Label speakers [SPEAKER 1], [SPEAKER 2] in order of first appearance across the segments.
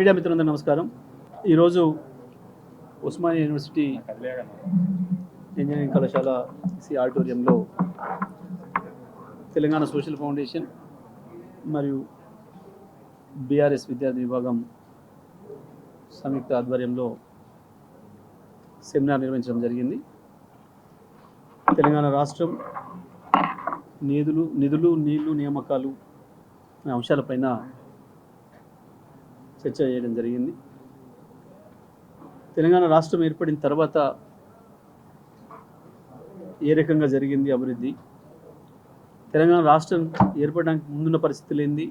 [SPEAKER 1] Media మిత్రులందరూ నమస్కారం. ఈరోజు ఉస్మానియా యూనివర్సిటీ ఇంజనీరింగ్ కళాశాల ఆడిటోరియంలో తెలంగాణ సోషల్ ఫౌండేషన్ మరియు బీఆర్ఎస్ విద్యార్థి విభాగం సంయుక్త ఆధ్వర్యంలో సెమినార్ నిర్వహించడం జరిగింది. తెలంగాణ రాష్ట్రం నిధులు నీళ్లు నియామకాలు అనే అంశాలపైన చర్చ చేయడం జరిగింది. తెలంగాణ రాష్ట్రం ఏర్పడిన తర్వాత ఏ రకంగా జరిగింది అభివృద్ధి, తెలంగాణ రాష్ట్రం ఏర్పడడానికి ముందున్న పరిస్థితులు ఏంది,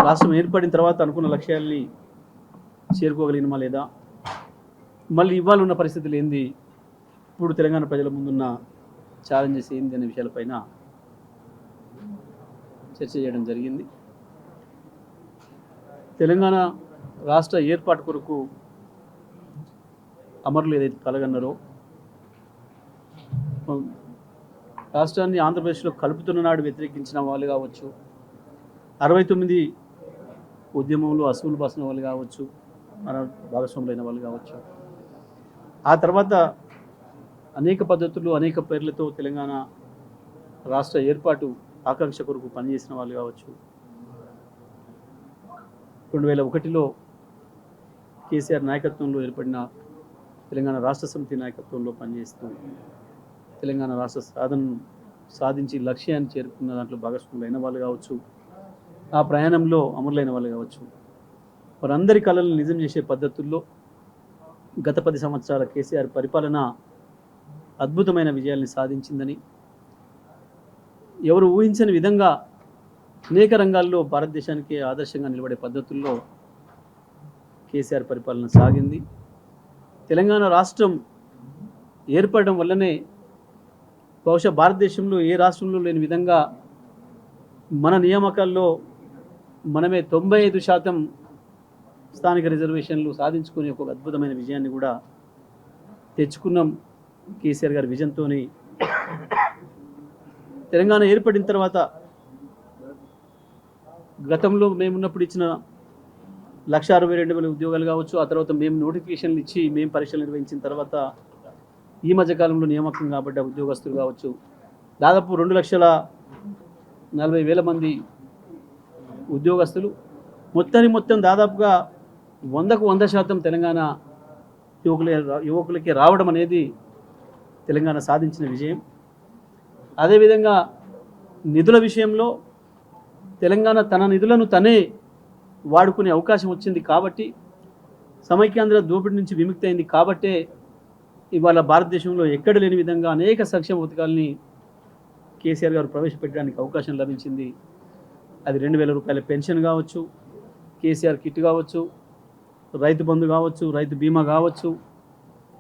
[SPEAKER 1] రాష్ట్రం ఏర్పడిన తర్వాత అనుకున్న లక్ష్యాల్ని చేరుకోగలిగినమా లేదా, మళ్ళీ ఇవాళ ఉన్న పరిస్థితులు ఏంది, ఇప్పుడు తెలంగాణ ప్రజల ముందున్న ఛాలెంజెస్ ఏంది అనే విషయాలపైన చర్చ చేయడం జరిగింది. తెలంగాణ రాష్ట్ర ఏర్పాటు కొరకు అమరులు ఏదైతే కలగన్నారో, రాష్ట్రాన్ని ఆంధ్రప్రదేశ్లో కలుపుతున్న నాడు వ్యతిరేకించిన వాళ్ళు కావచ్చు, 69 ఉద్యమంలో అసూలు బాసిన వాళ్ళు కావచ్చు, మన భాగస్వాములైన వాళ్ళు కావచ్చు, ఆ తర్వాత అనేక పద్ధతులు అనేక పేర్లతో తెలంగాణ రాష్ట్ర ఏర్పాటు ఆకాంక్ష కొరకు పనిచేసిన వాళ్ళు కావచ్చు, 2001లో కేసీఆర్ నాయకత్వంలో ఏర్పడిన తెలంగాణ రాష్ట్ర సమితి నాయకత్వంలో పనిచేస్తూ తెలంగాణ రాష్ట్ర సాధనను సాధించి లక్ష్యాన్ని చేరుకున్న దాంట్లో భాగస్వాములైన వాళ్ళు కావచ్చు, ఆ ప్రయాణంలో అమరులైన వాళ్ళు కావచ్చు, వారందరి కళలను నిజం చేసే పద్ధతుల్లో గత 10 సంవత్సరాల కేసీఆర్ పరిపాలన అద్భుతమైన విజయాల్ని సాధించిందని, ఎవరు ఊహించని విధంగా అనేక రంగాల్లో భారతదేశానికి ఆదర్శంగా నిలబడే పద్ధతుల్లో కేసీఆర్ పరిపాలన సాగింది. తెలంగాణ రాష్ట్రం ఏర్పడడం వల్లనే బహుశా భారతదేశంలో ఏ రాష్ట్రంలో లేని విధంగా మన నియామకాల్లో మనమే 95% స్థానిక రిజర్వేషన్లు సాధించుకునే ఒక అద్భుతమైన విజయాన్ని కూడా తెచ్చుకున్నాం. కేసీఆర్ గారి విజన్తో తెలంగాణ ఏర్పడిన తర్వాత గతంలో మేమున్నప్పుడు ఇచ్చిన 1,62,000 ఉద్యోగాలు కావచ్చు, ఆ తర్వాత మేము నోటిఫికేషన్లు ఇచ్చి మేము పరీక్షలు నిర్వహించిన తర్వాత ఈ మధ్యకాలంలో నియామకం కాబడ్డ ఉద్యోగస్తులు కావచ్చు, దాదాపు 2,40,000 మంది ఉద్యోగస్తులు, మొత్తం దాదాపుగా 100కు 100% తెలంగాణ యువకులకి రావడం అనేది తెలంగాణ సాధించిన విజయం. అదేవిధంగా నిధుల విషయంలో తెలంగాణ తన నిధులను తనే వాడుకునే అవకాశం వచ్చింది కాబట్టి, సమైక్యాంధ్ర దోపిడీ నుంచి విముక్తి అయింది కాబట్టే ఇవాళ భారతదేశంలో ఎక్కడ లేని విధంగా అనేక సంక్షేమ పథకాలని కేసీఆర్ గారు ప్రవేశపెట్టడానికి అవకాశం లభించింది. అది 2,000 రూపాయల పెన్షన్ కావచ్చు, కేసీఆర్ కిట్ కావచ్చు, రైతు బంధు కావచ్చు, రైతు బీమా కావచ్చు,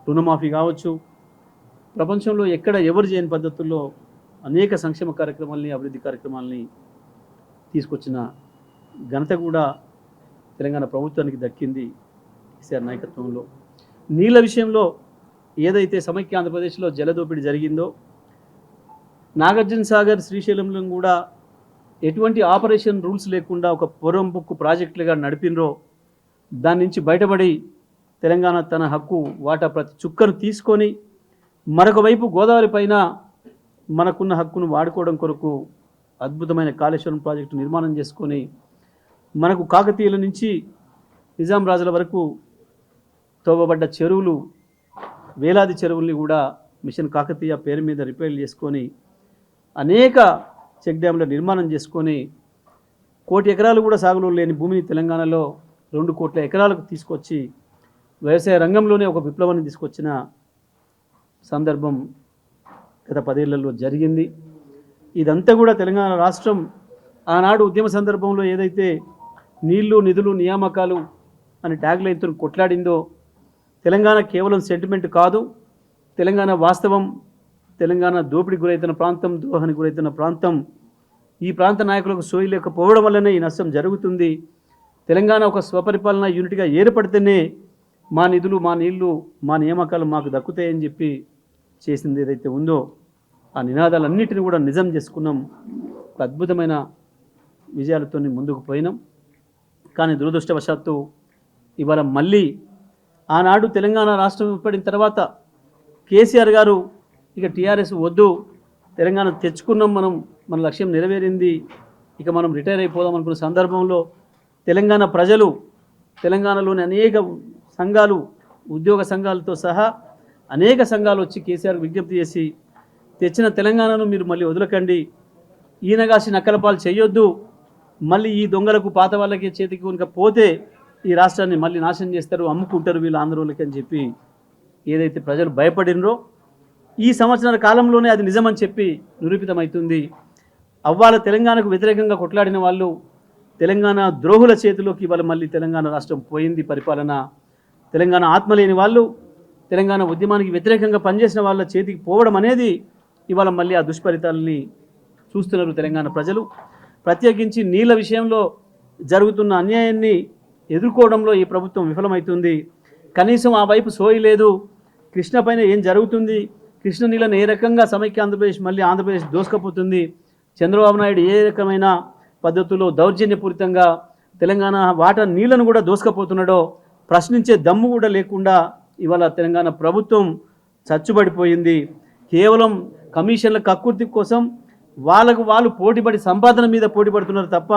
[SPEAKER 1] రుణమాఫీ కావచ్చు, ప్రపంచంలో ఎక్కడ ఎవరు చేయని పద్ధతుల్లో అనేక సంక్షేమ కార్యక్రమాలని అభివృద్ధి కార్యక్రమాలని తీసుకొచ్చిన ఘనత కూడా తెలంగాణ ప్రభుత్వానికి దక్కింది కేసీఆర్ నాయకత్వంలో. నీళ్ళ విషయంలో ఏదైతే సమైక్య ఆంధ్రప్రదేశ్లో జలదోపిడీ జరిగిందో, నాగార్జున సాగర్ శ్రీశైలంలో కూడా ఎటువంటి ఆపరేషన్ రూల్స్ లేకుండా ఒక పొరంబుక్కు ప్రాజెక్టులుగా నడిపినరో, దాని నుంచి బయటపడి తెలంగాణ తన హక్కు వాటా ప్రతి చుక్కను తీసుకొని మరొక వైపు గోదావరి పైన మనకున్న హక్కును వాడుకోవడం కొరకు అద్భుతమైన కాళేశ్వరం ప్రాజెక్టు నిర్మాణం చేసుకొని మనకు కాకతీయుల నుంచి నిజాం రాజుల వరకు తవ్వబడ్డ చెరువులు, వేలాది చెరువుల్ని కూడా మిషన్ కాకతీయ పేరు మీద రిపేర్ చేసుకొని అనేక చెక్ డ్యామ్ల నిర్మాణం చేసుకొని 1 కోటి ఎకరాలు కూడా సాగులో లేని భూమిని తెలంగాణలో 2 కోట్ల ఎకరాలకు తీసుకొచ్చి వ్యవసాయ రంగంలోనే ఒక విప్లవాన్ని తీసుకొచ్చిన సందర్భం గత 10 ఏళ్లలో జరిగింది. ఇదంతా కూడా తెలంగాణ రాష్ట్రం ఆనాడు ఉద్యమ సందర్భంలో ఏదైతే నీళ్లు నిధులు నియామకాలు అని ట్యాగ్లైన్తో కొట్లాడిందో, తెలంగాణ కేవలం సెంటిమెంట్ కాదు, తెలంగాణ వాస్తవం, తెలంగాణ దోపిడీకి గురైతున్న ప్రాంతం, ద్రోహానికి గురైతున్న ప్రాంతం, ఈ ప్రాంత నాయకులకు సోయి లేకపోవడం వల్లనే ఈ నష్టం జరుగుతుంది. తెలంగాణ ఒక స్వపరిపాలన యూనిట్గా ఏర్పడితేనే మా నిధులు మా నీళ్లు మా నియామకాలు మాకు దక్కుతాయని చెప్పి చేసింది ఏదైతే ఉందో, ఆ నినాదాలన్నింటినీ కూడా నిజం చేసుకున్నాం. ఒక అద్భుతమైన విజయాలతో ముందుకు పోయినాం. కానీ దురదృష్టవశాత్తు ఇవాళ మళ్ళీ ఆనాడు తెలంగాణ రాష్ట్రం ఏర్పడిన తర్వాత కేసీఆర్ గారు ఇక టీఆర్ఎస్ వద్దు, తెలంగాణ తెచ్చుకున్నాం, మన లక్ష్యం నెరవేరింది, ఇక మనం రిటైర్ అయిపోదాం అనుకున్న సందర్భంలో తెలంగాణ ప్రజలు, తెలంగాణలోని అనేక సంఘాలు, ఉద్యోగ సంఘాలతో సహా అనేక సంఘాలు వచ్చి కేసీఆర్ విజ్ఞప్తి చేసి తెచ్చిన తెలంగాణను మీరు మళ్ళీ వదలకండి, ఈనగాసి నక్కలపాలు చేయొద్దు, మళ్ళీ ఈ దొంగలకు పాత వాళ్ళకి చేతికి కనుక పోతే ఈ రాష్ట్రాన్ని మళ్ళీ నాశనం చేస్తారు, అమ్ముకుంటారు వీళ్ళు ఆంధ్రోళ్ళకి అని చెప్పి ఏదైతే ప్రజలు భయపడినరో ఈ సంవత్సరాల కాలంలోనే అది నిజమని చెప్పి నిరూపితమవుతుంది. అవ్వాల తెలంగాణకు వ్యతిరేకంగా కొట్లాడిన వాళ్ళు తెలంగాణ ద్రోహుల చేతిలోకి ఇవాళ మళ్ళీ తెలంగాణ రాష్ట్రం పోయింది పరిపాలన. తెలంగాణ ఆత్మ లేని వాళ్ళు, తెలంగాణ ఉద్యమానికి వ్యతిరేకంగా పనిచేసిన వాళ్ళ చేతికి పోవడం అనేది ఇవాళ మళ్ళీ ఆ దుష్ఫలితాలని చూస్తున్నారు తెలంగాణ ప్రజలు. ప్రత్యేకించి నీళ్ళ విషయంలో జరుగుతున్న అన్యాయాన్ని ఎదుర్కోవడంలో ఈ ప్రభుత్వం విఫలమవుతుంది. కనీసం ఆ వైపు సోయి లేదు. కృష్ణ పైన ఏం జరుగుతుంది, కృష్ణ నీళ్ళని ఏ రకంగా సమైక్య ఆంధ్రప్రదేశ్ మళ్ళీ ఆంధ్రప్రదేశ్ దోసుకపోతుంది, చంద్రబాబు నాయుడు ఏ రకమైన పద్ధతుల్లో దౌర్జన్యపూరితంగా తెలంగాణ వాటర్ నీళ్లను కూడా దోసుకపోతున్నాడో ప్రశ్నించే దమ్ము కూడా లేకుండా ఇవాళ తెలంగాణ ప్రభుత్వం చచ్చుబడిపోయింది. కేవలం కమిషన్ల కక్కుర్తి కోసం వాళ్ళకు వాళ్ళు పోటీపడి సంపాదన మీద పోటీపడుతున్నారు తప్ప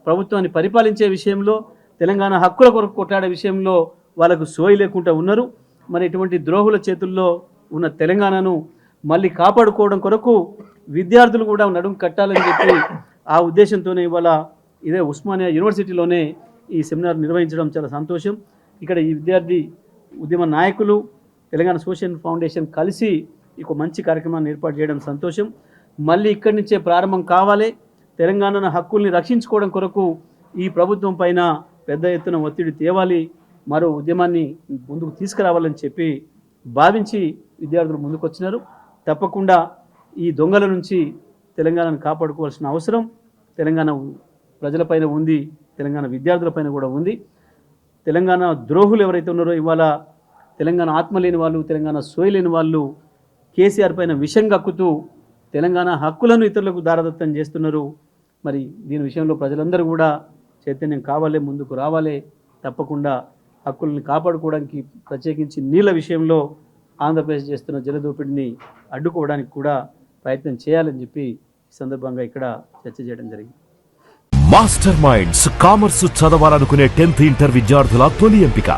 [SPEAKER 1] ప్రభుత్వాన్ని పరిపాలించే విషయంలో, తెలంగాణ హక్కుల కొరకు కొట్లాడే విషయంలో వాళ్ళకు సోయి లేకుండా ఉన్నారు. మరి ఇటువంటి ద్రోహుల చేతుల్లో ఉన్న తెలంగాణను మళ్ళీ కాపాడుకోవడం కొరకు విద్యార్థులు కూడా నడుం కట్టాలని చెప్పి ఆ ఉద్దేశంతోనే ఇవాళ ఇదే ఉస్మానియా యూనివర్సిటీలోనే ఈ సెమినార్ నిర్వహించడం చాలా సంతోషం. ఇక్కడ ఈ విద్యార్థి ఉద్యమ నాయకులు, తెలంగాణ సోషల్ ఫౌండేషన్ కలిసి ఒక మంచి కార్యక్రమాన్ని ఏర్పాటు చేయడం సంతోషం. మళ్ళీ ఇక్కడి నుంచే ప్రారంభం కావాలి. తెలంగాణ హక్కుల్ని రక్షించుకోవడం కొరకు ఈ ప్రభుత్వం పైన పెద్ద ఎత్తున ఒత్తిడి తేవాలి, మరో ఉద్యమాన్ని ముందుకు తీసుకురావాలని చెప్పి భావించి విద్యార్థులు ముందుకు వచ్చినారు. తప్పకుండా ఈ దొంగల నుంచి తెలంగాణను కాపాడుకోవాల్సిన అవసరం తెలంగాణ ప్రజలపైన ఉంది, తెలంగాణ విద్యార్థులపైన కూడా ఉంది. తెలంగాణ ద్రోహులు ఎవరైతే ఉన్నారో ఇవాళ తెలంగాణ ఆత్మ లేని వాళ్ళు, తెలంగాణ సోయి లేని వాళ్ళు కేసీఆర్ పైన విషం కక్కుతూ తెలంగాణ హక్కులను ఇతరులకు దారదత్తం చేస్తున్నారు. మరి దీని విషయంలో ప్రజలందరూ కూడా చైతన్యం కావాలి, ముందుకు రావాలి. తప్పకుండా హక్కులను కాపాడుకోవడానికి, ప్రత్యేకించి నీళ్ళ విషయంలో ఆంధ్రప్రదేశ్ చేస్తున్న జలదోపిడిని అడ్డుకోవడానికి కూడా ప్రయత్నం చేయాలని చెప్పి ఈ సందర్భంగా ఇక్కడ చర్చ చేయడం జరిగింది.
[SPEAKER 2] మాస్టర్ మైండ్స్ కామర్స్ చదవాలనుకునే 10th ఇంటర్ విద్యార్థుల తొలి ఎంపిక